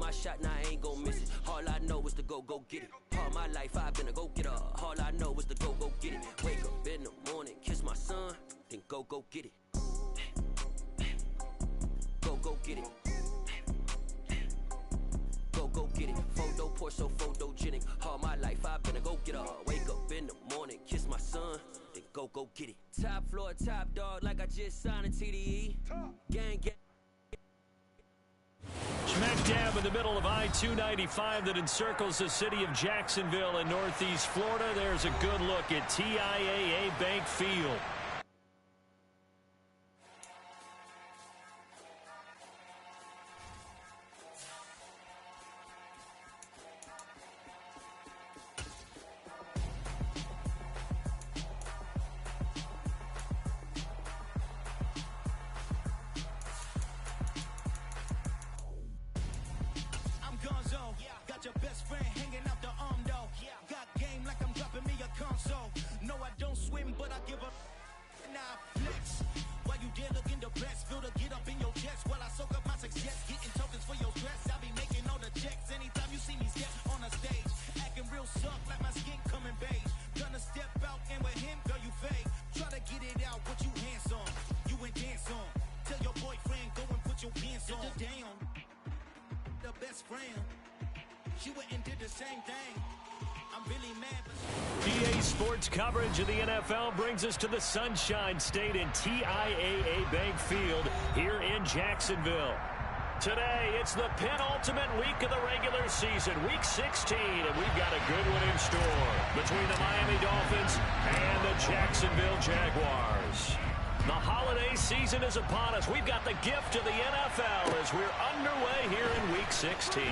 my shot, now I ain't gon' miss it. All I know is to go get it. All my life I've been a go-getter. All I know is to go get it. Wake up in the morning, kiss my son, then go get it. Go get it. Go get it. Photo poor, so photogenic. All my life I've been a go-getter. Wake up in the morning, kiss my son, then go get it. Top floor, top dog, like I just signed a TDE. Gang. Smack dab in the middle of I-295 that encircles the city of Jacksonville in northeast Florida. There's a good look at TIAA Bank Field. Got your best friend hanging out the arm though. Got game like I'm dropping me a console. No, I don't swim, but I give a now flex. While you there looking depressed, feel to get up in your chest while I soak up my success. Getting tokens for your stress. I be making all the checks anytime you see me step on a stage. Acting real suck like my skin coming beige. Gonna step out and with him, girl, you fake. Try to get it out, what you hands on. You ain't dance on. Tell your boyfriend, go and put your pants on. Damn, the best friend. She went and did the same thing. I'm really mad. PA Sports coverage of the NFL brings us to the Sunshine State in TIAA Bank Field here in Jacksonville. Today, it's the penultimate week of the regular season, week 16, and we've got a good one in store between the Miami Dolphins and the Jacksonville Jaguars. The holiday season is upon us. We've got the gift of the NFL as we're underway here in week 16.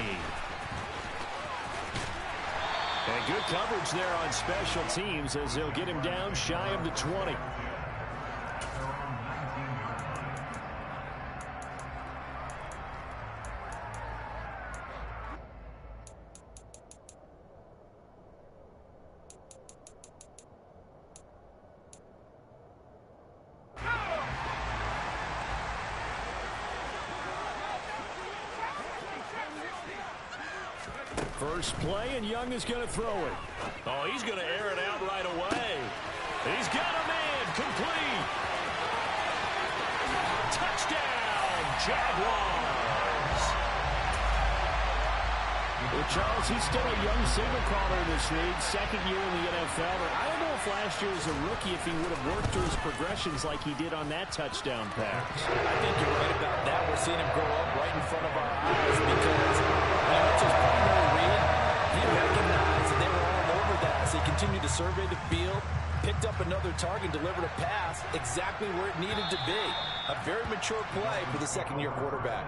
And good coverage there on special teams as they'll get him down shy of the 20. First play, and Young is going to throw it. Oh, he's going to air it out right away. He's got a man, complete. Touchdown, Jaguars. Well, Charles, he's still a young signal caller in this league, second year in the NFL. I don't know if last year as a rookie, if he would have worked through his progressions like he did on that touchdown pass. I think you're right about that. We're seeing him grow up right in front of our eyes because that's his primary read. He recognized that they were all over that as he continued to survey the field, picked up another target, delivered a pass exactly where it needed to be. A very mature play for the second-year quarterback.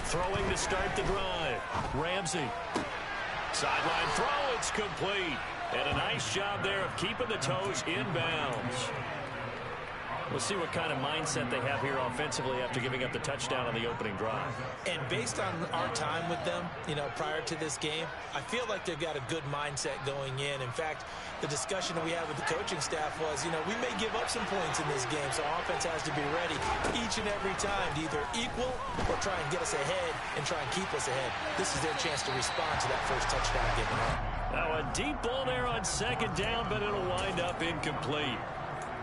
Throwing to start the drive. Ramsey. Sideline throw, it's complete. And a nice job there of keeping the toes inbounds. We'll see what kind of mindset they have here offensively after giving up the touchdown on the opening drive. And based on our time with them, prior to this game, I feel like they've got a good mindset going in. In fact, the discussion that we had with the coaching staff was, we may give up some points in this game, so offense has to be ready each and every time to either equal or try and get us ahead and try and keep us ahead. This is their chance to respond to that first touchdown given up. Now a deep ball there on second down, but it'll wind up incomplete.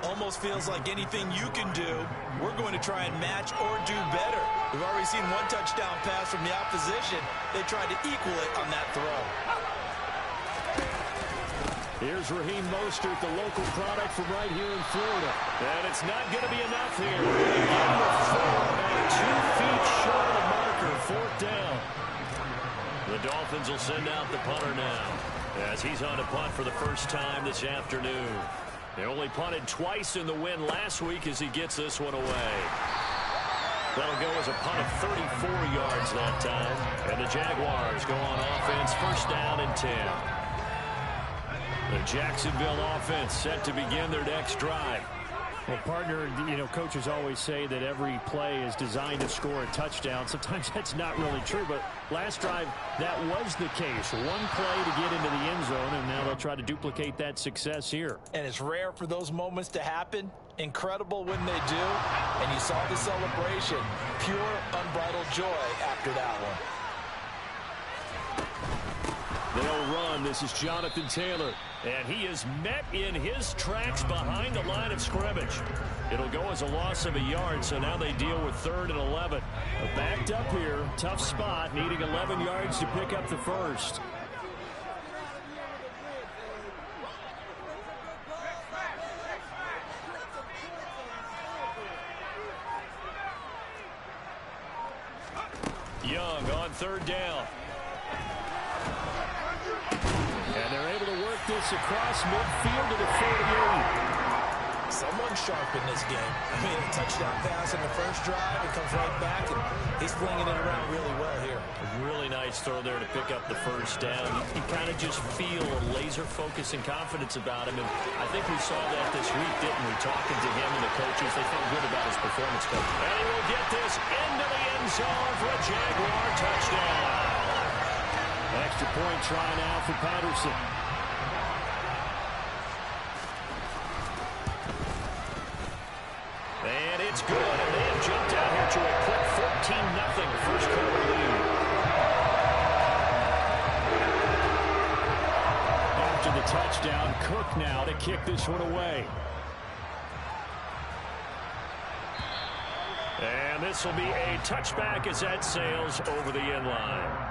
Almost feels like anything you can do, we're going to try and match or do better. We've already seen one touchdown pass from the opposition. They tried to equal it on that throw. Here's Raheem Mostert, the local product from right here in Florida. And it's not going to be enough here. About 2 feet short of the marker, fourth down. The Dolphins will send out the punter now as he's on to punt for the first time this afternoon. They only punted twice in the win last week as he gets this one away. That'll go as a punt of 34 yards that time. And the Jaguars go on offense, first down and 10. The Jacksonville offense set to begin their next drive. Well, partner, coaches always say that every play is designed to score a touchdown. Sometimes that's not really true, but last drive, that was the case. One play to get into the end zone, and now they'll try to duplicate that success here. And it's rare for those moments to happen. Incredible when they do. And you saw the celebration. Pure, unbridled joy after that one. They'll run. This is Jonathan Taylor. And he is met in his tracks behind the line of scrimmage. It'll go as a loss of a yard, so now they deal with 3rd and 11. Backed up here, tough spot, needing 11 yards to pick up the first. Young on 3rd down. And they're able to work this across midfield to the 48. Someone sharp in this game. I mean, a touchdown pass in the first drive. It comes right back, and he's flinging it around really well here. A really nice throw there to pick up the first down. You kind of just feel a laser focus and confidence about him. And I think we saw that this week, didn't we? Talking to him and the coaches, they felt good about his performance, coach. And he will get this into the end zone for a Jaguar touchdown. Extra point try now for Patterson. And it's good. And they have jumped out here to a quick 14-0 first quarter lead. After the touchdown, Cook now to kick this one away. And this will be a touchback as that sails over the end line.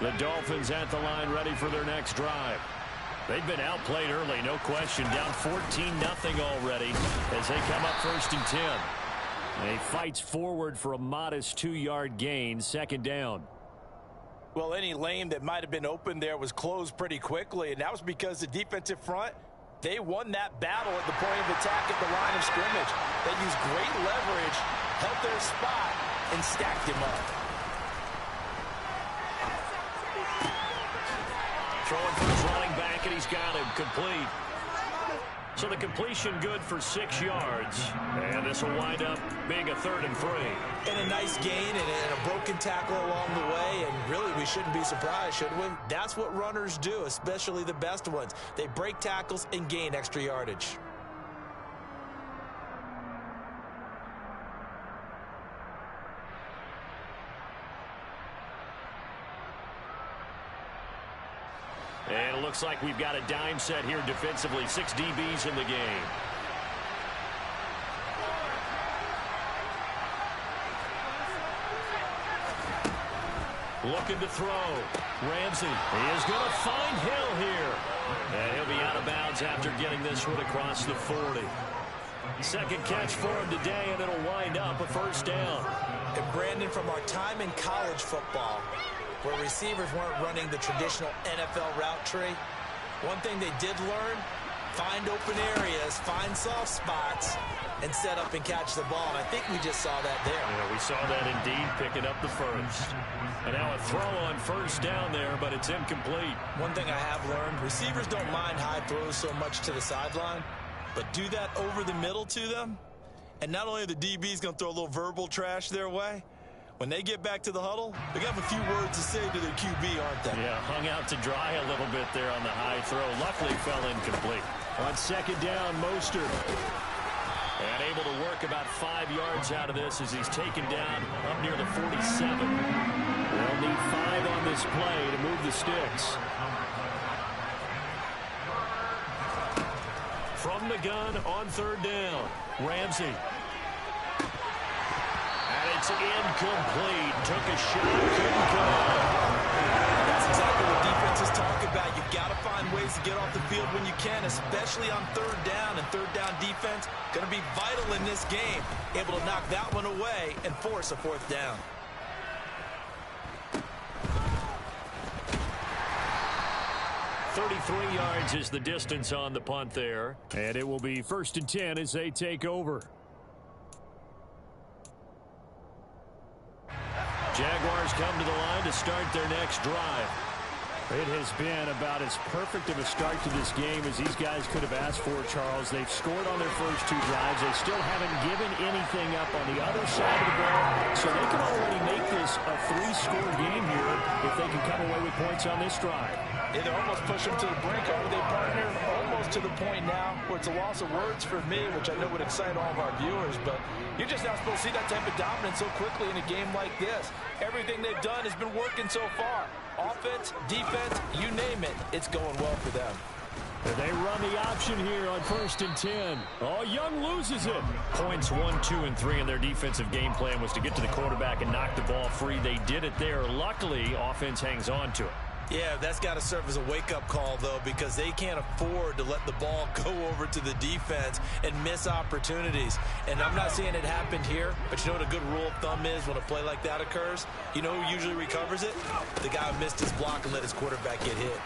The Dolphins at the line ready for their next drive. They've been outplayed early, no question. Down 14-0 already as they come up 1st and 10. And he fights forward for a modest 2-yard gain, 2nd down. Well, any lane that might have been open there was closed pretty quickly, and that was because the defensive front, they won that battle at the point of attack at the line of scrimmage. They used great leverage, held their spot, and stacked him up. Throwing for his running back, and he's got him complete. So the completion good for 6 yards. And this will wind up being a 3rd and 3. And a nice gain and a broken tackle along the way. And really, we shouldn't be surprised, should we? That's what runners do, especially the best ones. They break tackles and gain extra yardage. And it looks like we've got a dime set here defensively. 6 DBs in the game. Looking to throw. Ramsey is going to find Hill here. And he'll be out of bounds after getting this one across the 40. Second catch for him today, and it'll wind up a 1st down. And Brandon, from our time in college football, where receivers weren't running the traditional NFL route tree, one thing they did learn, find open areas, find soft spots, and set up and catch the ball. And I think we just saw that there. Yeah, we saw that indeed, picking up the first. And now a throw on 1st down there, but it's incomplete. One thing I have learned, receivers don't mind high throws so much to the sideline, but do that over the middle to them, and not only are the DBs going to throw a little verbal trash their way, when they get back to the huddle, they got a few words to say to their QB, aren't they? Yeah, hung out to dry a little bit there on the high throw. Luckily fell incomplete. On 2nd down, Mostert. And able to work about 5 yards out of this as he's taken down up near the 47. They'll need 5 on this play to move the sticks. From the gun on 3rd down, Ramsey. And it's incomplete. Took a shot, couldn't come. That's exactly what defenses talk about. You've got to find ways to get off the field when you can, especially on 3rd down. And 3rd down defense going to be vital in this game. Able to knock that one away and force a 4th down. 33 yards is the distance on the punt there. And it will be 1st and 10 as they take over. Jaguars come to the line to start their next drive. It has been about as perfect of a start to this game as these guys could have asked for, Charles. They've scored on their first 2 drives. They still haven't given anything up on the other side of the ball. So they can already make this a 3-score game here if they can come away with points on this drive. Yeah, they're almost pushing them to the brink, aren't they, partner? Almost to the point now where it's a loss of words for me, which I know would excite all of our viewers, but you're just not supposed to see that type of dominance so quickly in a game like this. Everything they've done has been working so far. Offense, defense, you name it, it's going well for them. And they run the option here on 1st and 10. Oh, Young loses it. Points 1, 2, and 3 in their defensive game plan was to get to the quarterback and knock the ball free. They did it there. Luckily, offense hangs on to it. Yeah, that's got to serve as a wake-up call, though, because they can't afford to let the ball go over to the defense and miss opportunities. And I'm not saying it happened here, but you know what a good rule of thumb is when a play like that occurs? You know who usually recovers it? The guy who missed his block and let his quarterback get hit.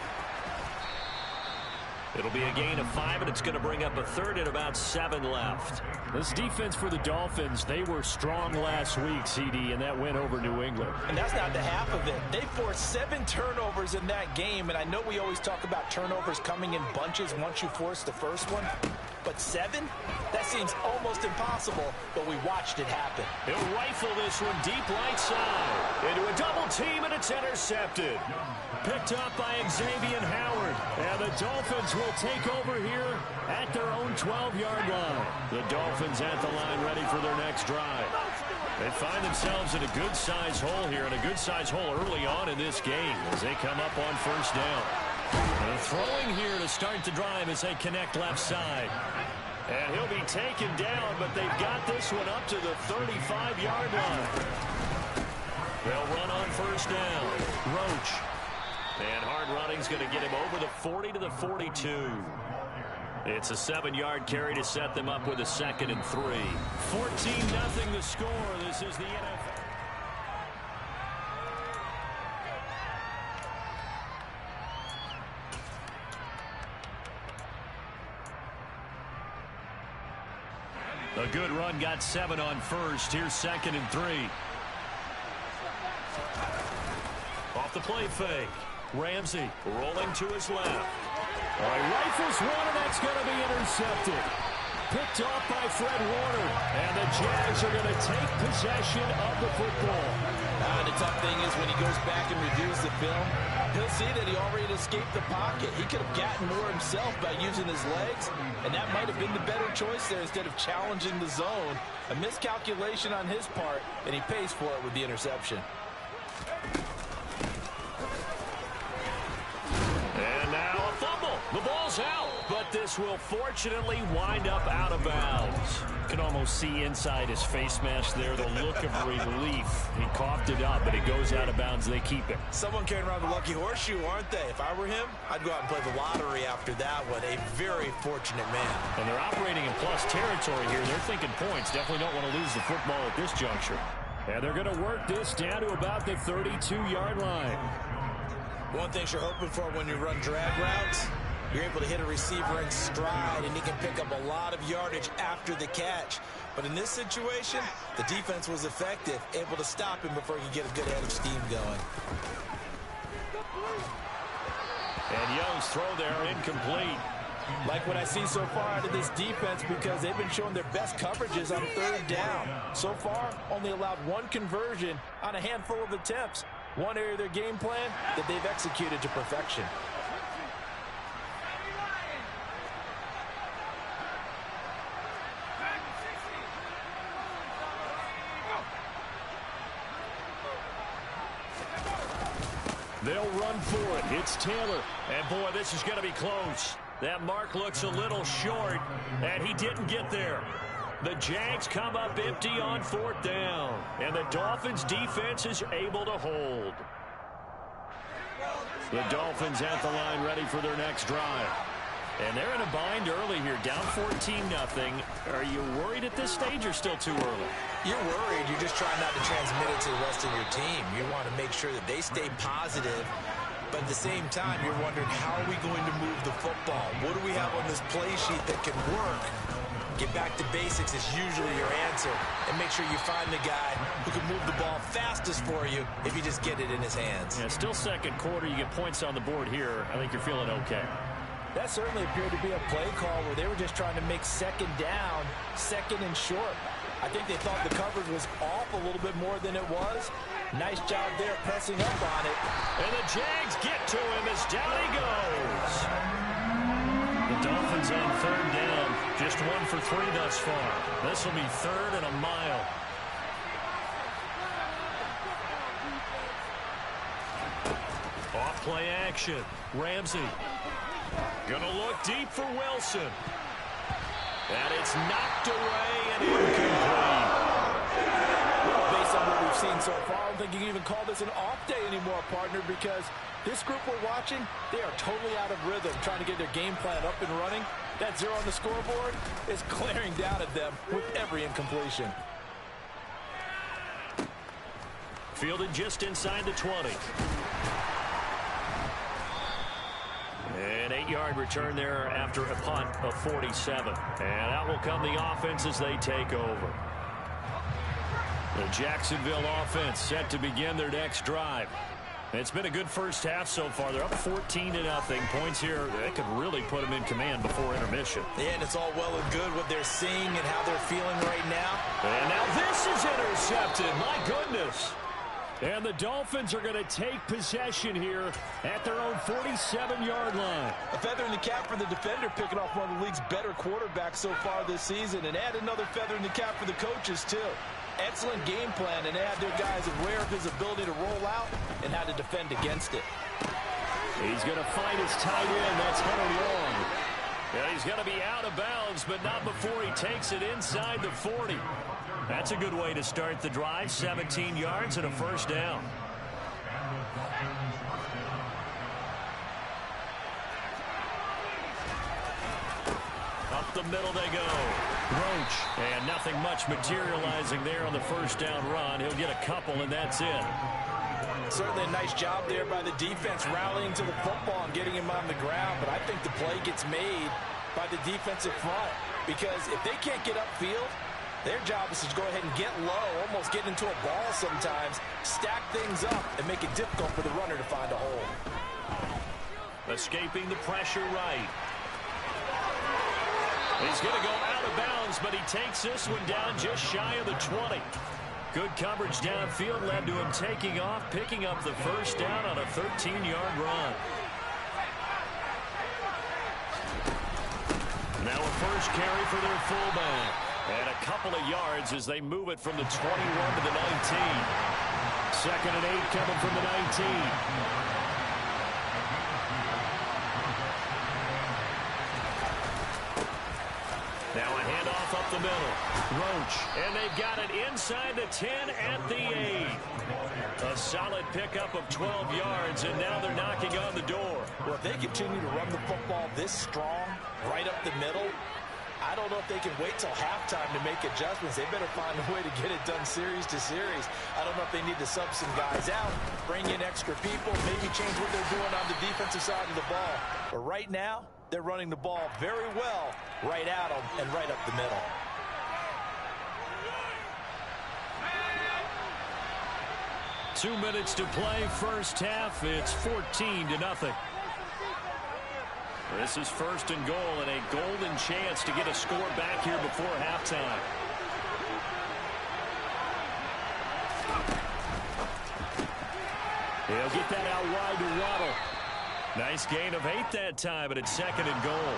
It'll be a gain of 5, and it's going to bring up a 3rd and about 7 left. This defense for the Dolphins, they were strong last week, CD, and that win over New England. And that's not the half of it. They forced 7 turnovers in that game, and I know we always talk about turnovers coming in bunches once you force the first one. But 7? That seems almost impossible, but we watched it happen. He'll rifle this one deep right side. Into a double team, and it's intercepted. Picked up by Xavier Howard. And the Dolphins will take over here at their own 12-yard line. The Dolphins at the line ready for their next drive. They find themselves in a good-sized hole here, and a good-sized hole early on in this game as they come up on 1st down. And throwing here to start the drive as they connect left side. And he'll be taken down, but they've got this one up to the 35-yard line. They'll run on 1st down. Roach. And hard running's going to get him over the 40 to the 42. It's a 7-yard carry to set them up with a 2nd and 3. 14-0 the score. This is the NFL. A good run got 7 on 1st. Here's 2nd and 3. Off the play fake. Ramsey rolling to his left. He rifles one, and that's going to be intercepted. Picked off by Fred Warner. And the Jags are going to take possession of the football. The tough thing is when he goes back and reviews the film, he'll see that he already escaped the pocket. He could have gotten more himself by using his legs, and that might have been the better choice there instead of challenging the zone. A miscalculation on his part, and he pays for it with the interception. And now a fumble. The ball's out, but this will fortunately wind up out of bounds. You can almost see inside his face mask there the look of relief. He coughed it up, but it goes out of bounds. They keep it. Someone carrying around the lucky horseshoe, aren't they? If I were him, I'd go out and play the lottery after that one. A very fortunate man. And they're operating in plus territory here. They're thinking points. Definitely don't want to lose the football at this juncture. And they're going to work this down to about the 32-yard line. One thing you're hoping for when you run drag routes, you're able to hit a receiver in stride, and he can pick up a lot of yardage after the catch. But in this situation, the defense was effective, able to stop him before he could get a good head of steam going. And Young's throw there incomplete. Like what I see so far out of this defense, because they've been showing their best coverages on 3rd down. So far, only allowed 1 conversion on a handful of attempts. One area of their game plan that they've executed to perfection. They'll run for it. It's Taylor. And, boy, this is going to be close. That mark looks a little short, and he didn't get there. The Jags come up empty on 4th down, and the Dolphins' defense is able to hold. The Dolphins at the line ready for their next drive. And they're in a bind early here, down 14-0. Are you worried at this stage or still too early? You're worried. You're just trying not to transmit it to the rest of your team. You want to make sure that they stay positive. But at the same time, you're wondering, how are we going to move the football? What do we have on this play sheet that can work? Get back to basics is usually your answer. And make sure you find the guy who can move the ball fastest for you if you just get it in his hands. Yeah, still second quarter. You get points on the board here. I think you're feeling okay. That certainly appeared to be a play call where they were just trying to make second down, second and short. I think they thought the coverage was off a little bit more than it was. Nice job there pressing up on it. And the Jags get to him as down he goes. The Dolphins on third down. Just 1 for 3 thus far. This will be third and a mile. Off play action. Ramsey. Gonna look deep for Wilson. And it's knocked away and incomplete. Well, based on what we've seen so far, I don't think you can even call this an off day anymore, partner, because this group we're watching, they are totally out of rhythm, trying to get their game plan up and running. That 0 on the scoreboard is glaring down at them with every incompletion. Fielded just inside the 20. An 8-yard return there after a punt of 47. And out will come the offense as they take over. The Jacksonville offense set to begin their next drive. It's been a good first half so far. They're up 14-0. Points here, they could really put them in command before intermission. Yeah, and it's all well and good what they're seeing and how they're feeling right now. And now this is intercepted. My goodness. And the Dolphins are going to take possession here at their own 47-yard line. A feather in the cap for the defender, picking off one of the league's better quarterbacks so far this season. And add another feather in the cap for the coaches, too. Excellent game plan, and they have their guys aware of his ability to roll out and how to defend against it. He's going to find his tight end. That's Hunter Long. Yeah, he's going to be out of bounds, but not before he takes it inside the 40. That's a good way to start the drive. 17 yards and a first down. Up the middle they go. Roach. And nothing much materializing there on the first down run. He'll get a couple, and that's it. Certainly a nice job there by the defense rallying to the football and getting him on the ground. But I think the play gets made by the defensive front. Because if they can't get upfield, their job is to go ahead and get low, almost get into a ball sometimes, stack things up, and make it difficult for the runner to find a hole. Escaping the pressure right. He's going to go out of bounds, but he takes this one down just shy of the 20. Good coverage downfield led to him taking off, picking up the first down on a 13-yard run. Now a first carry for their fullback. And a couple of yards as they move it from the 21 to the 19. 2nd and 8 coming from the 19. Now a handoff up the middle. Roach. And they've got it inside the 10 at the 8. A solid pickup of 12 yards, and now they're knocking on the door. Well, if they continue to run the football this strong, right up the middle, I don't know if they can wait till halftime to make adjustments. They better find a way to get it done series to series. I don't know if they need to sub some guys out, bring in extra people, maybe change what they're doing on the defensive side of the ball. But right now, they're running the ball very well right at them and right up the middle. Two minutes to play first half. It's 14-0. This is 1st and goal and a golden chance to get a score back here before halftime. He'll get that out wide to Waddle. Nice gain of 8 that time, but it's 2nd and goal.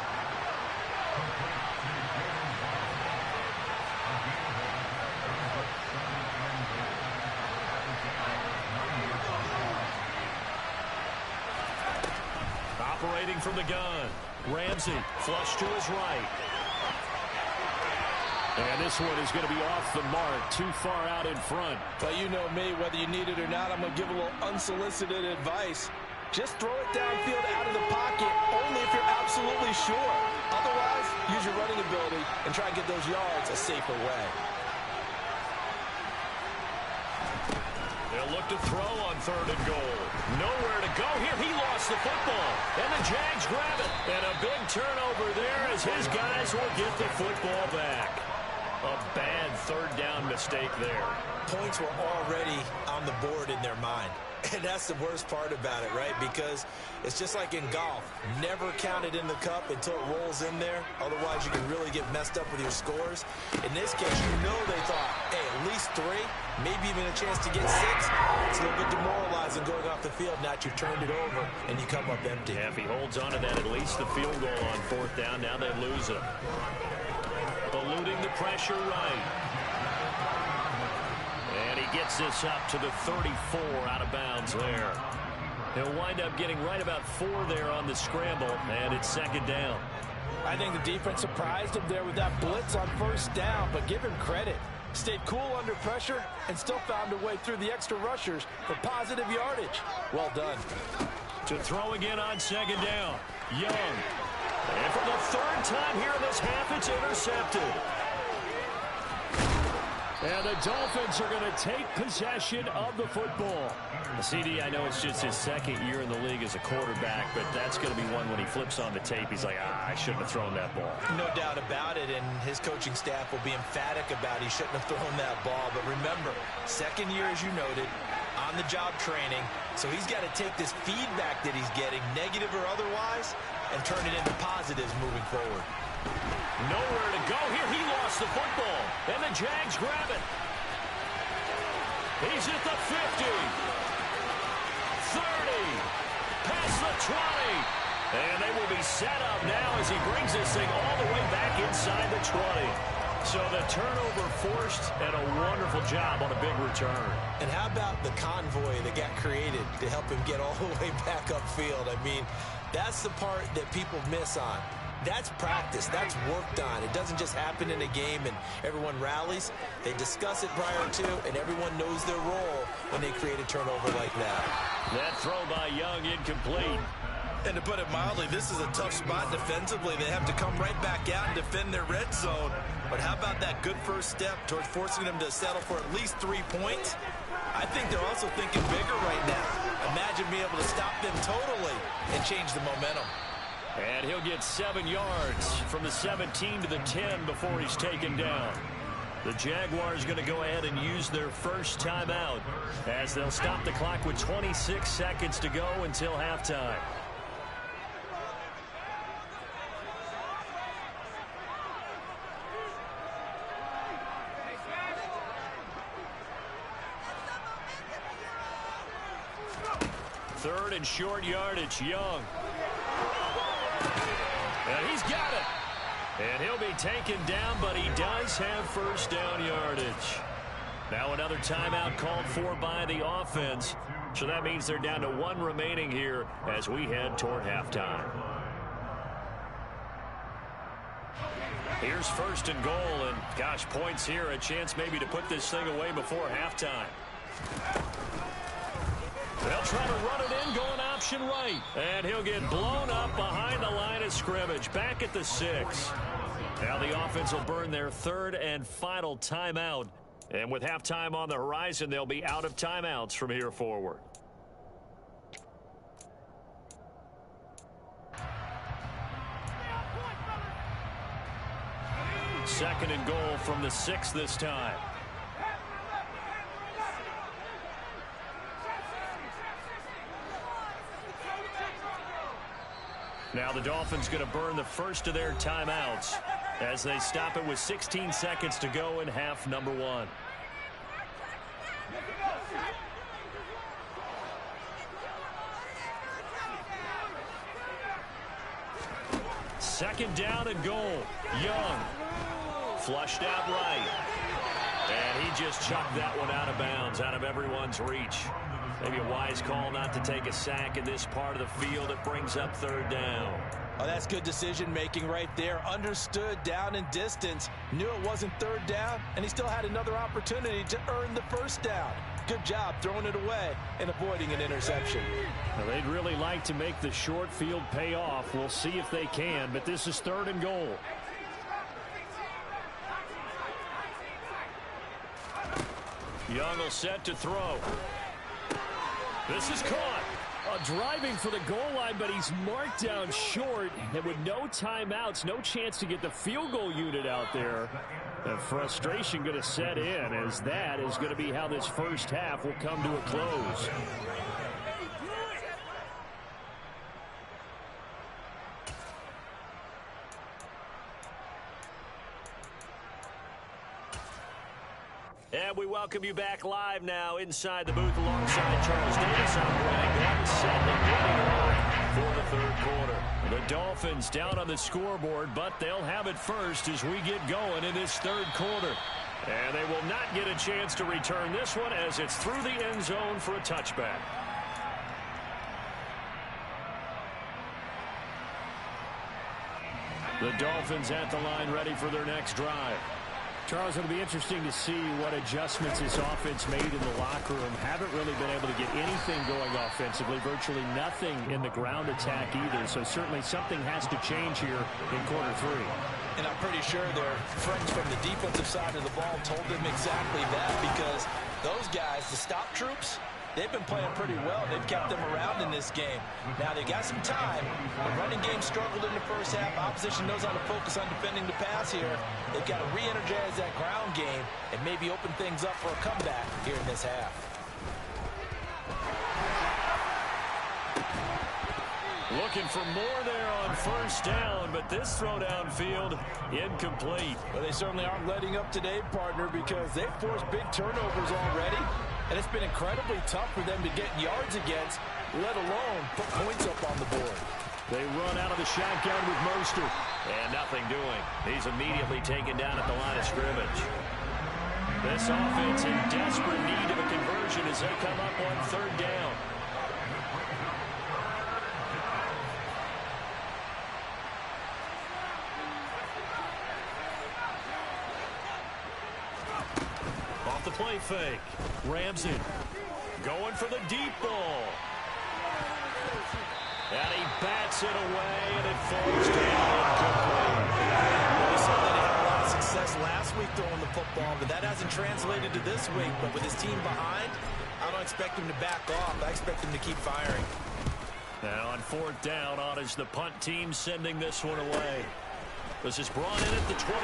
Operating from the gun. Ramsey, flush to his right. And this one is going to be off the mark, too far out in front. But you know me, whether you need it or not, I'm going to give a little unsolicited advice. Just throw it downfield out of the pocket, only if you're absolutely sure. Otherwise, use your running ability and try and get those yards a safer way. They'll look to throw on 3rd and goal. Nowhere to go here. He lost the football. And the Jags grab it. And a big turnover there as his guys will get the football back. A bad 3rd down mistake there. Points were already on the board in their mind. And that's the worst part about it, right? Because it's just like in golf. Never count it in the cup until it rolls in there. Otherwise, you can really get messed up with your scores. In this case, you know they thought, hey, at least 3, maybe even a chance to get 6. It's a little bit demoralizing going off the field. Now you turned it over, and you come up empty. Yeah, if he holds on to that, at least the field goal on 4th down. Now they lose it. Eluding the pressure right. And he gets this up to the 34 out of bounds there. He'll wind up getting right about 4 there on the scramble, and it's 2nd down. I think the defense surprised him there with that blitz on 1st down, but give him credit. Stayed cool under pressure and still found a way through the extra rushers for positive yardage. Well done. To throw again on 2nd down. Young. And for the 3rd time here in this half, it's intercepted. And the Dolphins are going to take possession of the football. CD, I know it's just his 2nd year in the league as a quarterback, but that's going to be one when he flips on the tape. He's like, I shouldn't have thrown that ball. No doubt about it, and his coaching staff will be emphatic about he shouldn't have thrown that ball. But remember, 2nd year, as you noted, on-the-job training. So he's got to take this feedback that he's getting, negative or otherwise, and turn it into positives moving forward. Nowhere to go here. He lost the football. And the Jags grab it. He's at the 50. 30. Past the 20. And they will be set up now as he brings this thing all the way back inside the 20. So the turnover forced and a wonderful job on a big return. And how about the convoy that got created to help him get all the way back upfield? I mean, that's the part that people miss on. That's practice. That's worked on. It doesn't just happen in a game and everyone rallies. They discuss it prior to, and everyone knows their role when they create a turnover like that. That throw by Young incomplete. And to put it mildly, this is a tough spot defensively. They have to come right back out and defend their red zone. But how about that good first step towards forcing them to settle for at least 3 points? I think they're also thinking bigger right now. Imagine being able to stop them totally and change the momentum. And he'll get 7 yards from the 17 to the 10 before he's taken down. The Jaguars going to go ahead and use their first timeout as they'll stop the clock with 26 seconds to go until halftime. Third and short yardage, Young. And he's got it. And he'll be taken down, but he does have first down yardage. Now another timeout called for by the offense. So that means they're down to 1 remaining here as we head toward halftime. Here's 1st and goal, and gosh, points here, a chance maybe to put this thing away before halftime. They'll try to run it in, going option right. And he'll get blown up behind the line of scrimmage, back at the 6. Now the offense will burn their 3rd and final timeout. And with halftime on the horizon, they'll be out of timeouts from here forward. Second and goal from the 6 this time. Now the Dolphins going to burn the first of their timeouts as they stop it with 16 seconds to go in half number 1. Second down and goal. Young flushed out right. And he just chucked that one out of bounds, out of everyone's reach. Maybe a wise call not to take a sack in this part of the field. It brings up 3rd down. Oh, that's good decision-making right there. Understood down and distance. Knew it wasn't 3rd down, and he still had another opportunity to earn the 1st down. Good job throwing it away and avoiding an interception. Well, they'd really like to make the short field pay off. We'll see if they can, but this is 3rd and goal. Young will set to throw. This is caught. Driving for the goal line, but he's marked down short. And with no timeouts, no chance to get the field goal unit out there. The frustration going to set in, as that is going to be how this first half will come to a close. And we welcome you back live now inside the booth alongside Charles Davis. I'm Brandon Gordon, set and getting for the third quarter. The Dolphins down on the scoreboard, but they'll have it first as we get going in this third quarter. And they will not get a chance to return this one as it's through the end zone for a touchback. The Dolphins at the line ready for their next drive. Charles, it'll be interesting to see what adjustments this offense made in the locker room. Haven't really been able to get anything going offensively, virtually nothing in the ground attack either. So certainly something has to change here in quarter three. And I'm pretty sure their friends from the defensive side of the ball told them exactly that, because those guys, the stop troops, they've been playing pretty well. They've kept them around in this game. Now they got some time. The running game struggled in the first half. Opposition knows how to focus on defending the pass here. They've got to re-energize that ground game and maybe open things up for a comeback here in this half. Looking for more there on first down, but this throw downfield incomplete. Well, they certainly aren't letting up today, partner, because they've forced big turnovers already. And it's been incredibly tough for them to get yards against, let alone put points up on the board. They run out of the shotgun with Mostert. And nothing doing. He's immediately taken down at the line of scrimmage. This offense in desperate need of a conversion as they come up on third down. Off the play fake. Ramsey going for the deep ball. And he bats it away, and it falls down incomplete. Well, we saw that he had a lot of success last week throwing the football, but that hasn't translated to this week. But with his team behind, I don't expect him to back off. I expect him to keep firing. Now on fourth down, on is the punt team sending this one away. This is brought in at the 21.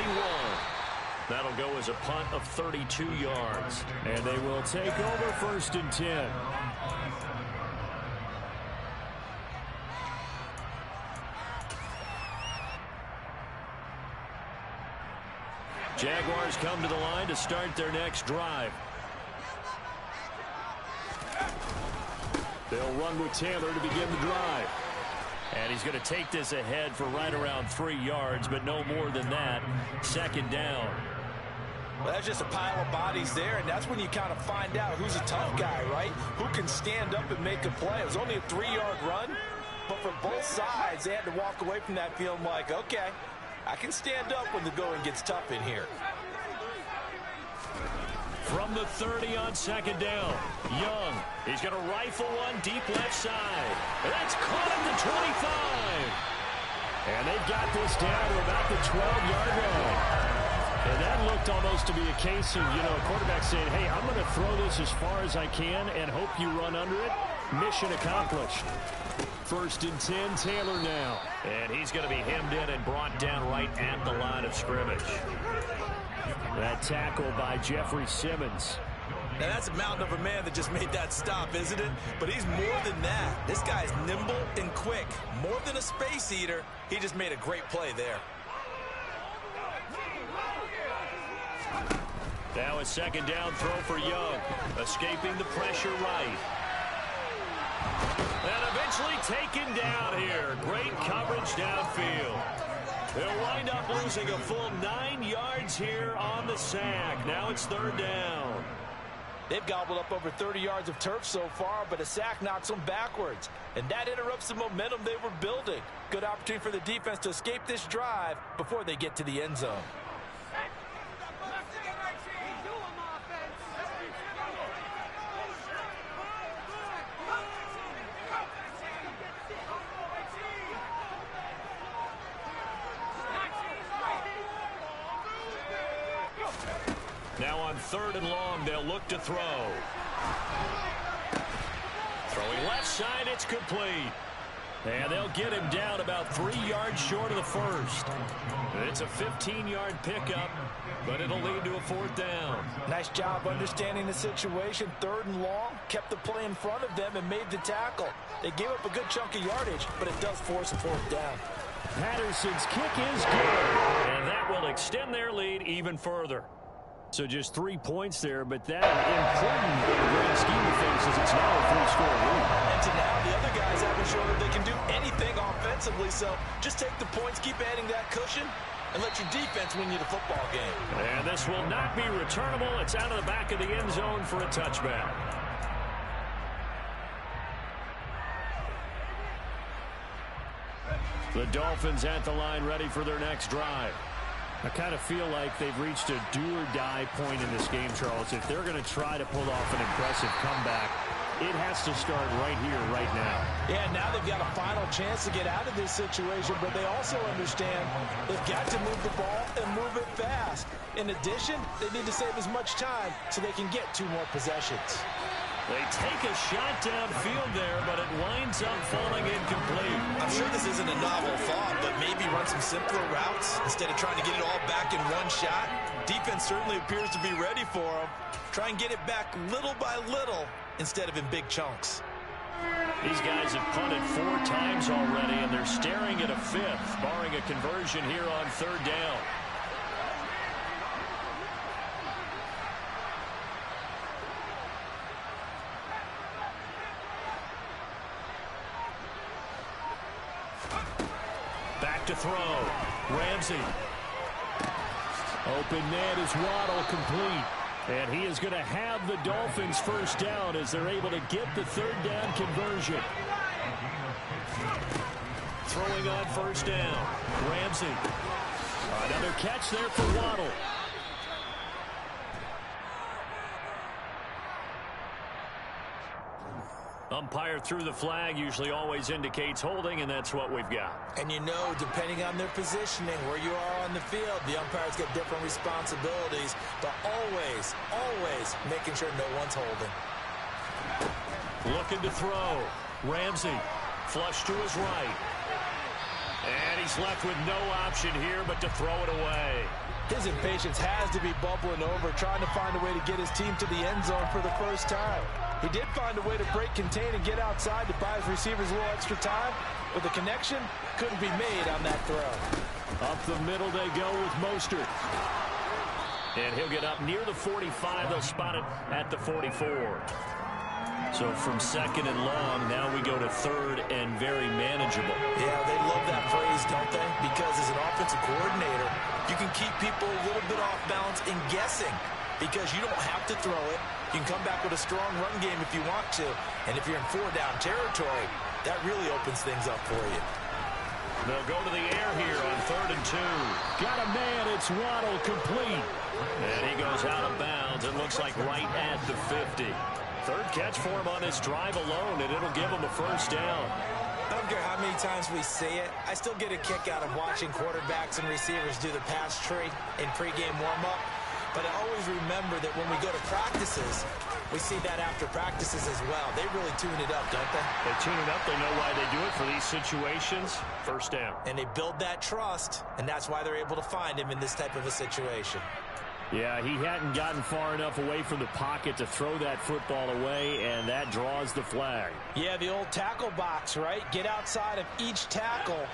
That'll go as a punt of 32 yards. And they will take over first and 10. Jaguars come to the line to start their next drive. They'll run with Taylor to begin the drive. And he's going to take this ahead for right around 3 yards, but no more than that. Second down. Well, that's just a pile of bodies there, and that's when you kind of find out who's a tough guy, right? Who can stand up and make a play. It was only a 3-yard run, but for both sides, they had to walk away from that feeling like, okay, I can stand up when the going gets tough in here. From the 30 on second down, Young. He's going to rifle one deep left side. That's caught at the 25. And they've got this down to about the 12-yard line. And that looked almost to be a case of, a quarterback saying, hey, I'm going to throw this as far as I can and hope you run under it. Mission accomplished. First and 10, Taylor now. And he's going to be hemmed in and brought down right at the line of scrimmage. That tackle by Jeffrey Simmons. Now that's a mountain of a man that just made that stop, isn't it? But he's more than that. This guy's nimble and quick. More than a space eater. He just made a great play there. Now a second down throw for Young. Escaping the pressure right. And eventually taken down here. Great coverage downfield. They'll wind up losing a full 9 yards here on the sack. Now it's third down. They've gobbled up over 30 yards of turf so far, but a sack knocks them backwards. And that interrupts the momentum they were building. Good opportunity for the defense to escape this drive before they get to the end zone. Now on third and long, they'll look to throw. Throw Throwing left side, it's complete. And they'll get him down about 3 yards short of the first. It's a 15-yard pickup, but it'll lead to a 4th down. Nice job understanding the situation. 3rd and long, kept the play in front of them and made the tackle. They gave up a good chunk of yardage, but it does force a 4th down. Patterson's kick is good. And that will extend their lead even further. So just 3 points there, but that important in the grand scheme of things is it's now a 3-score lead. And to now, the other guys haven't shown that they can do anything offensively, so just take the points, keep adding that cushion, and let your defense win you the football game. And this will not be returnable. It's out of the back of the end zone for a touchback. The Dolphins at the line ready for their next drive. I kind of feel like they've reached a do-or-die point in this game, Charles. If they're going to try to pull off an impressive comeback, it has to start right here, right now. Yeah, now they've got a final chance to get out of this situation, but they also understand they've got to move the ball and move it fast. In addition, they need to save as much time so they can get 2 more possessions. They take a shot downfield there, but it winds up falling incomplete. I'm sure this isn't a novel thought, but maybe run some simpler routes instead of trying to get it all back in one shot. Defense certainly appears to be ready for them. Try and get it back little by little instead of in big chunks. These guys have punted 4 times already, and they're staring at a 5th, barring a conversion here on 3rd down. Back to throw. Ramsey. Open man is Waddle, complete. And he is going to have the Dolphins' 1st down as they're able to get the 3rd down conversion. Throwing on 1st down. Ramsey. Another catch there for Waddle. Umpire threw the flag, usually always indicates holding, and that's what we've got. And you know, depending on their positioning, where you are on the field, the umpires get different responsibilities, but always, always making sure no one's holding. Looking to throw. Ramsey, flush to his right. And he's left with no option here but to throw it away. His impatience has to be bubbling over, trying to find a way to get his team to the end zone for the first time. He did find a way to break contain and get outside to buy his receivers a little extra time, but the connection couldn't be made on that throw. Up the middle they go with Mostert. And he'll get up near the 45. They'll spot it at the 44. So from 2nd and long, now we go to 3rd and very manageable. Yeah, they love that phrase, don't they? Because as an offensive coordinator, you can keep people a little bit off balance in guessing because you don't have to throw it. You can come back with a strong run game if you want to. And if you're in 4-down territory, that really opens things up for you. They'll go to the air here on 3rd and 2. Got a man, it's Waddle, complete. And he goes out of bounds. It looks like right at the 50. 3rd catch for him on this drive alone, and it'll give him a 1st down. I don't care how many times we say it, I still get a kick out of watching quarterbacks and receivers do the pass tree in pregame warm-up. But I always remember that when we go to practices, we see that after practices as well. They really tune it up, don't they? They tune it up. They know why they do it for these situations. 1st down. And they build that trust, and that's why they're able to find him in this type of a situation. Yeah, he hadn't gotten far enough away from the pocket to throw that football away, and that draws the flag. Yeah, the old tackle box, right? Get outside of each tackle,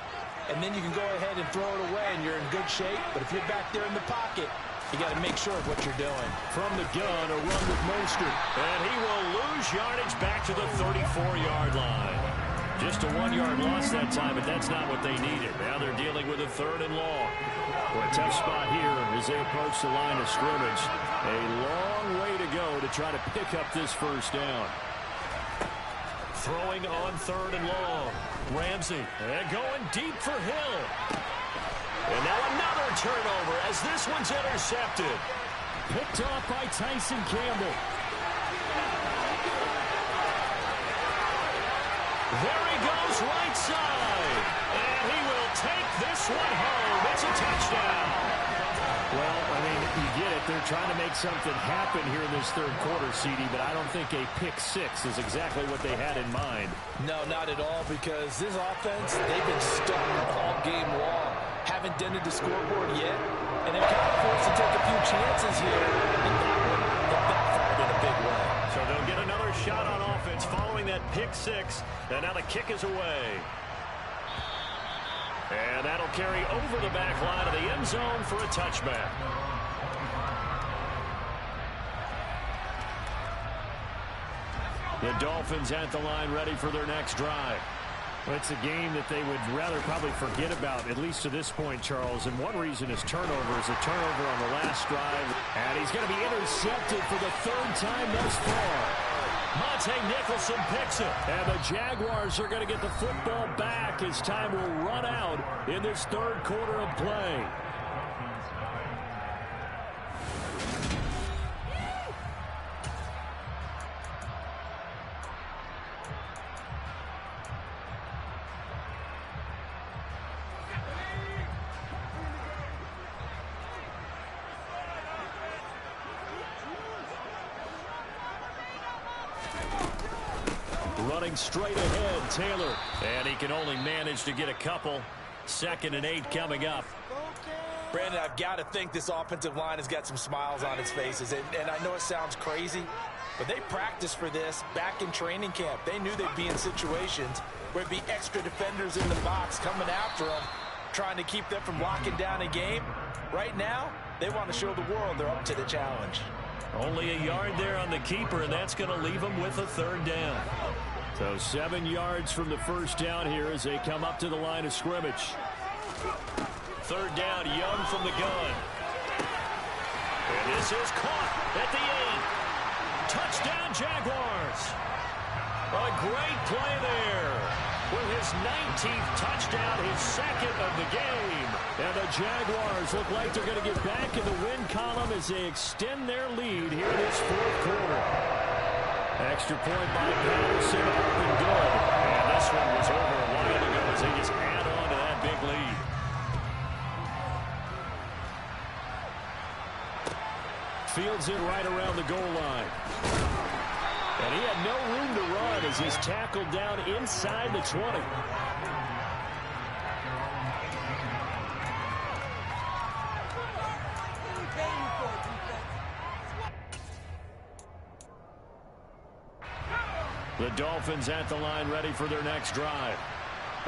and then you can go ahead and throw it away, and you're in good shape. But if you're back there in the pocket, you got to make sure of what you're doing. From the gun, a run with Mostert. And he will lose yardage back to the 34-yard line. Just a 1-yard loss that time, but that's not what they needed. Now they're dealing with a 3rd and long. Well, a tough spot here as they approach the line of scrimmage. A long way to go to try to pick up this 1st down. Throwing on 3rd and long. Ramsey, and going deep for Hill. And now another turnover as this one's intercepted. Picked off by Tyson Campbell. There he goes right side. And he will take this one home. It's a touchdown. Well, I mean, You get it. They're trying to make something happen here in this third quarter, CD, but I don't think a pick six is exactly what they had in mind. No, not at all, because this offense, they've been stuck all game long. Haven't dented the scoreboard yet, and they've kind of forced to take a few chances here, and that one, that backfired in a big way. So they'll get another shot on offense following that pick six, and now the kick is away. And that'll carry over the back line of the end zone for a touchback. The Dolphins at the line ready for their next drive. Well, it's a game that they would rather probably forget about, at least to this point, Charles. And one reason is turnovers. A turnover on the last drive. And he's going to be intercepted for the third time thus far. Monte Nicholson picks it. And the Jaguars are going to get the football back as time will run out in this third quarter of play. Running straight ahead, Taylor. And he can only manage to get a couple. 2nd and 8 coming up. Brandon, I've got to think this offensive line has got some smiles on its faces. And I know it sounds crazy, but they practiced for this back in training camp. They knew they'd be in situations where it'd be extra defenders in the box coming after them, trying to keep them from locking down a game. Right now, they want to show the world they're up to the challenge. Only a yard there on the keeper, and that's going to leave them with a third down. So 7 yards from the first down here as they come up to the line of scrimmage. Third down, Young from the gun. And this is caught at the 8. Touchdown, Jaguars. A great play there. With his 19th touchdown, his 2nd of the game. And the Jaguars look like they're going to get back in the win column as they extend their lead here in this fourth quarter. Extra point by Patterson, up and good. And this one was over a while ago as they just add on to that big lead. Fields it right around the goal line. And he had no room to run as he's tackled down inside the 20. The Dolphins at the line ready for their next drive.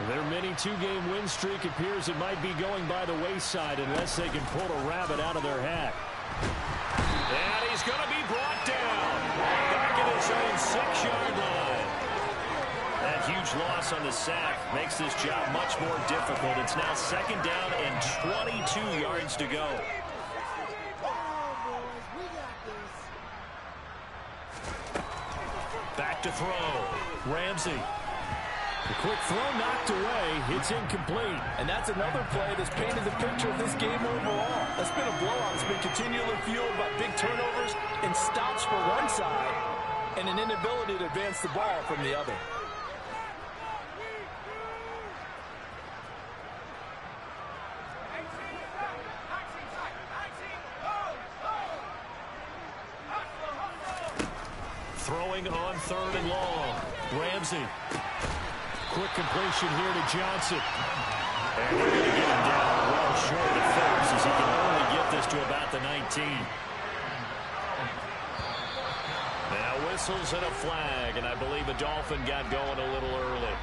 Their mini two-game win streak appears it might be going by the wayside unless they can pull a rabbit out of their hat. And he's going to be brought down back at his own 6-yard line. That huge loss on the sack makes this job much more difficult. It's now 2nd down and 22 yards to go. Back to throw. Ramsey. The quick throw knocked away. It's incomplete. And that's another play that's painted the picture of this game overall. That's been a blowout. It's been continually fueled by big turnovers and stops for one side and an inability to advance the ball from the other. Throwing on 3rd and long. Ramsey. Quick completion here to Johnson. And they're going to get him down well short of the first as he can only get this to about the 19. Now whistles and a flag, and I believe a Dolphin got going a little early.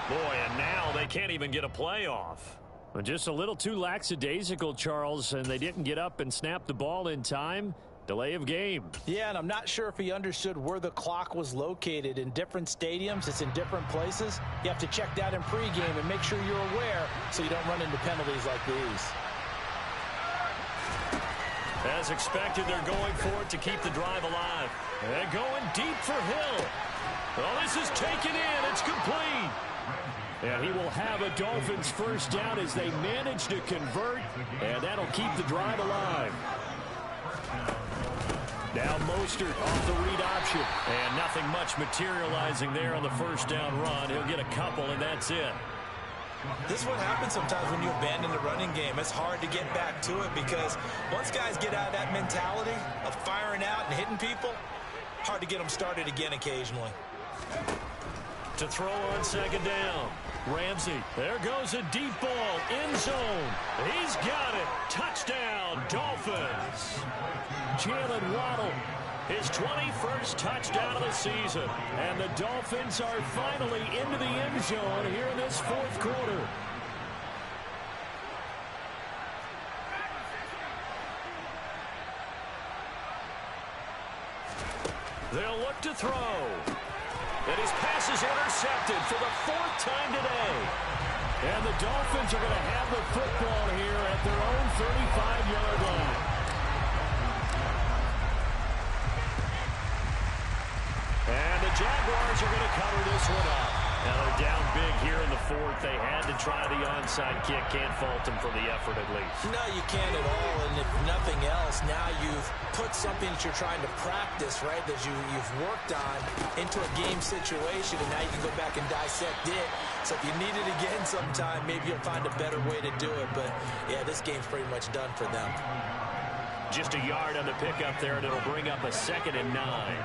Boy, and now they can't even get a playoff. Just a little too lackadaisical, Charles, and they didn't get up and snap the ball in time. Delay of game. Yeah, and I'm not sure if he understood where the clock was located. In different stadiums, it's in different places. You have to check that in pregame and make sure you're aware so you don't run into penalties like these. As expected, they're going for it to keep the drive alive. And going deep for Hill. Well, this is taken in. It's complete. And he will have a Dolphins first down as they manage to convert, and that'll keep the drive alive. Now Mostert off the read option. And nothing much materializing there on the first down run. He'll get a couple, and that's it. This is what happens sometimes when you abandon the running game. It's hard to get back to it because once guys get out of that mentality of firing out and hitting people, hard to get them started again occasionally. To throw on second down. Ramsey. There goes a deep ball. End zone. He's got it. Touchdown, Dolphins. Jalen Waddle, his 21st touchdown of the season. And the Dolphins are finally into the end zone here in this fourth quarter. They'll look to throw. And his pass is intercepted for the fourth time today. And the Dolphins are going to have the football here at their own 35-yard line. And the Jaguars are going to cover this one up. Now they're down big here in the fourth. They had to try the onside kick. Can't fault them for the effort at least. No, you can't at all. And if nothing else, now you've put something that you're trying to practice, right, that you've worked on into a game situation, and now you can go back and dissect it. So if you need it again sometime, maybe you'll find a better way to do it. But, yeah, this game's pretty much done for them. Just a yard on the pickup there, and it'll bring up a 2nd and 9.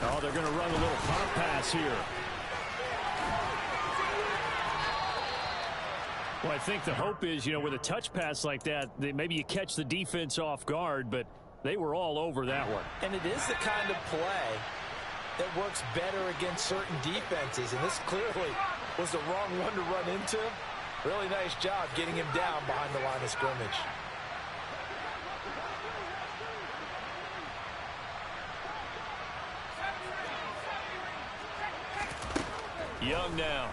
Oh, they're going to run a little pop pass here. Well, I think the hope is, with a touch pass like that, maybe you catch the defense off guard, but they were all over that one. And it is the kind of play that works better against certain defenses, and this clearly was the wrong one to run into. Really nice job getting him down behind the line of scrimmage. Young now.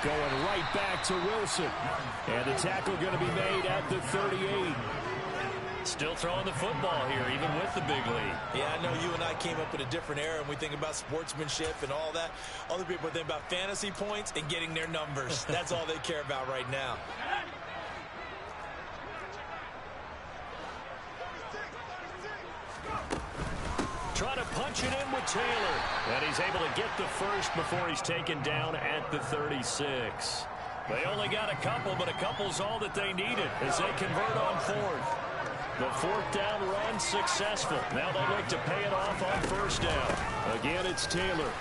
Going right back to Wilson. And the tackle going to be made at the 38. Still throwing the football here, even with the big lead. Yeah, I know you and I came up in a different era, and we think about sportsmanship and all that. Other people think about fantasy points and getting their numbers. That's all they care about right now. Trying to punch it in with Taylor. And he's able to get the first before he's taken down at the 36. They only got a couple, but a couple's all that they needed as they convert on fourth. The fourth down run successful. Now they look to pay it off on first down. Again, it's Taylor.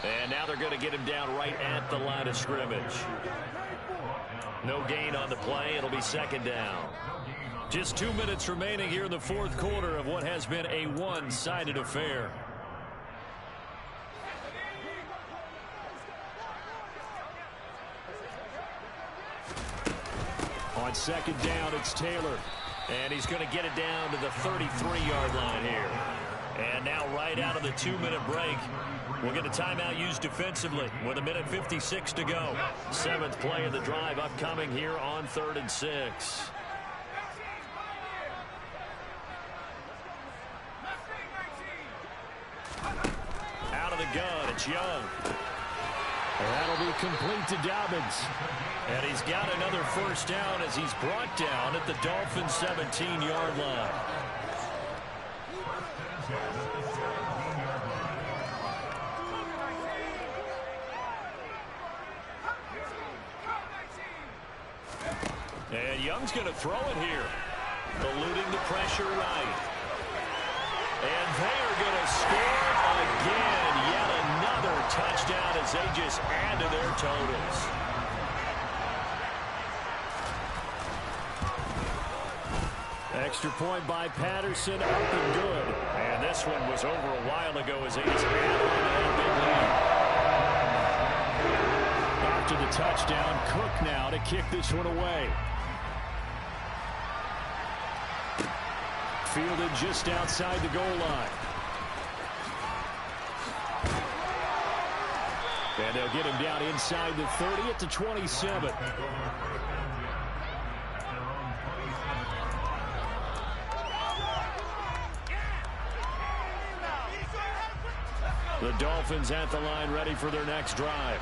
And now they're going to get him down right at the line of scrimmage. No gain on the play. It'll be 2nd down. Just 2 minutes remaining here in the fourth quarter of what has been a one-sided affair. On 2nd down, it's Taylor. And he's going to get it down to the 33-yard line here. And now right out of the 2-minute break, we'll get a timeout used defensively with 1:56 to go. 7th play of the drive upcoming here on 3rd and 6. Out of the gun, it's Young. That'll be complete to Dobbins. And he's got another first down as he's brought down at the Dolphins' 17-yard line. And Young's going to throw it here. Eluding the pressure right. And they are going to score again. Yet another touchdown as they just add to their totals. Extra point by Patterson, up and good. And this one was over a while ago as they just had a big lead. After the touchdown, Cook now to kick this one away. Fielded just outside the goal line. And they'll get him down inside the 30 at the 27. The Dolphins at the line ready for their next drive.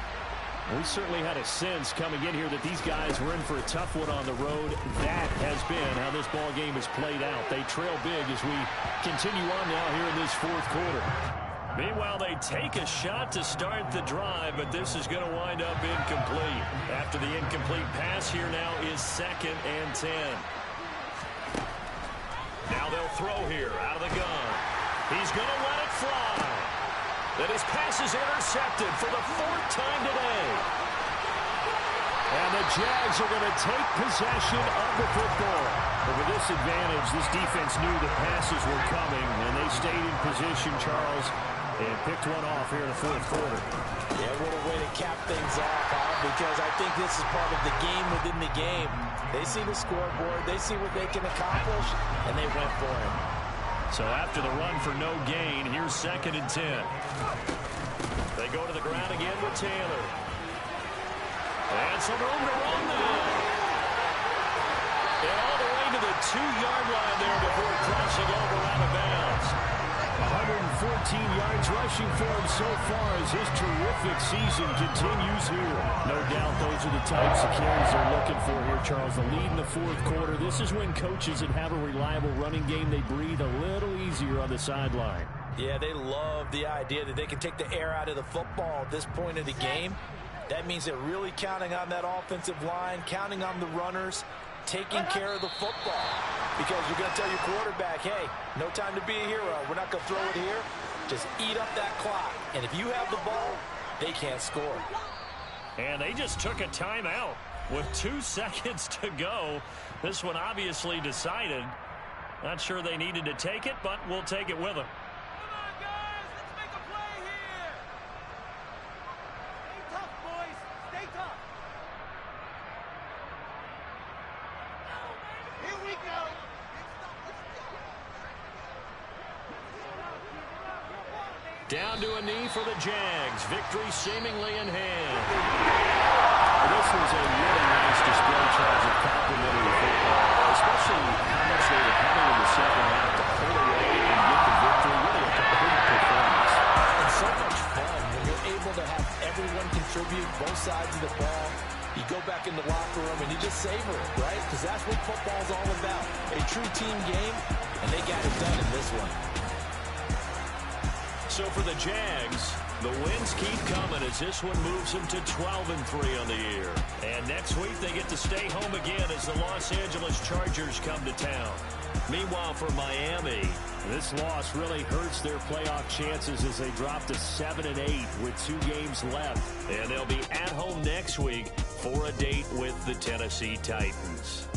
We certainly had a sense coming in here that these guys were in for a tough one on the road. That has been how this ball game has played out. They trail big as we continue on now here in this fourth quarter. Meanwhile, they take a shot to start the drive, but this is going to wind up incomplete. After the incomplete pass, here now is 2nd and 10. Now they'll throw here out of the gun. He's going to let it fly. That his pass is intercepted for the 4th time today. And the Jags are going to take possession of the football. But with this advantage, this defense knew the passes were coming, and they stayed in position, Charles, and picked one off here in the fourth quarter. Yeah, what a way to cap things off, because I think this is part of the game within the game. They see the scoreboard, they see what they can accomplish, and they went for it. So after the run for no gain, here's 2nd and 10. They go to the ground again with Taylor. And some room to run now. And all the way to the 2-yard line there before crossing over out of bounds. 114 yards rushing for him so far as his terrific season continues here. No doubt those are the types of carries they're looking for here, Charles. The lead in the fourth quarter. This is when coaches that have a reliable running game, they breathe a little easier on the sideline. Yeah, they love the idea that they can take the air out of the football at this point of the game. That means they're really counting on that offensive line, counting on the runners, taking care of the football. Because you're going to tell your quarterback, hey, no time to be a hero. We're not going to throw it here. Just eat up that clock. And if you have the ball, they can't score. And they just took a timeout with 2 seconds to go. This one obviously decided. Not sure they needed to take it, but we'll take it with them. Come on, guys. Let's make a play here. Stay tough, boys. Stay tough. Here we go. Down to a knee for the Jags. Victory seemingly in hand. This was a really nice display, Charles, of complimentary football, especially how much they were coming in the second half to pull away and get the victory. Really a complete performance. It's so much fun when you're able to have everyone contribute, both sides of the ball. You go back in the locker room and you just savor it, right? Because that's what football's all about. A true team game, and they got it done in this one. So for the Jags, the wins keep coming as this one moves them to 12-3 on the year. And next week they get to stay home again as the Los Angeles Chargers come to town. Meanwhile for Miami, this loss really hurts their playoff chances as they drop to 7-8 with 2 games left. And they'll be at home next week for a date with the Tennessee Titans.